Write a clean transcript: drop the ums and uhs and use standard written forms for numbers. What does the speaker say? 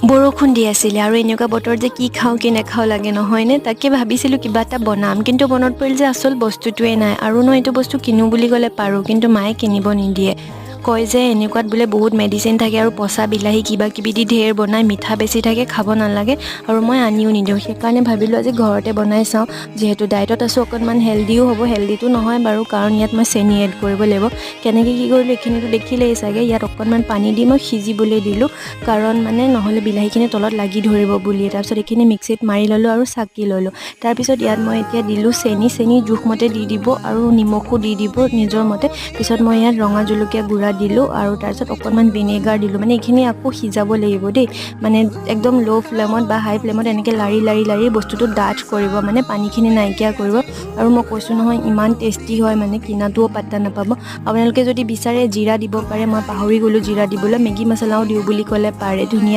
বৰষুণ দি আছিলে আৰু এনেকুৱা বতৰ যে কি খাওঁ কি নাখাওঁ লাগে নহয়নে, তাকে ভাবিছিলোঁ কিবা এটা বনাম, কিন্তু মনত পৰিল যে আচল বস্তুটোৱে নাই। আৰু এইটো বস্তু কিনো বুলি ক'লে পাৰোঁ, কিন্তু মায়ে কিনিব নিদিয়ে। কয় যে এনেকুৱাত বোলে বহুত মেডিচিন থাকে আৰু পচা বিলাহী কিবা কিবি দি ঢেৰ বনাই, মিঠা বেছি থাকে, খাব নালাগে। আৰু মই আনিও নিদিওঁ, সেইকাৰণে ভাবিলোঁ আজি ঘৰতে বনাই চাওঁ। যিহেতু ডায়েটত আছোঁ, অকণমান হেল্ডিও হ'ব। হেল্ডিটো নহয় বাৰু, কাৰণ ইয়াত মই চেনি এড কৰিব লাগিব। কেনেকৈ কি কৰিলোঁ এইখিনিতো দেখিলেই চাগে। ইয়াত অকণমান পানী দি মই সিজিবলৈ দিলোঁ, কাৰণ নহ'লে বিলাহীখিনি তলত লাগি ধৰিব বুলি। তাৰপিছত এইখিনি মিক্সিত মাৰি ল'লোঁ আৰু চাকি ল'লোঁ। তাৰপিছত ইয়াত মই এতিয়া দিলোঁ চেনি জোখমতে দি দিব আৰু নিমখো দি দিব নিজৰ মতে। পিছত মই ইয়াত ৰঙা জলকীয়া গুড়া দিলোঁ আৰু তাৰপিছত অকণমান ভিনেগাৰ দিলোঁ। এইখিনি আকৌ সিজাব লাগিব দেই, একদম ল' ফ্লেমত বা হাই ফ্লেমত এনেকৈ লাৰি বস্তুটো ডাঠ কৰিব, পানীখিনি নাইকিয়া কৰিব। আৰু মই কৈছোঁ নহয়, ইমান টেষ্টি হয়, কিনাটোও পাত্তা নাপাব। আপোনালোকে যদি বিচাৰে জিৰা দিব পাৰে, মই পাহৰি গ'লোঁ জিৰা দিবলৈ। মেগী মছলাও দিওঁ বুলি ক'লে পাৰে, ধুনীয়া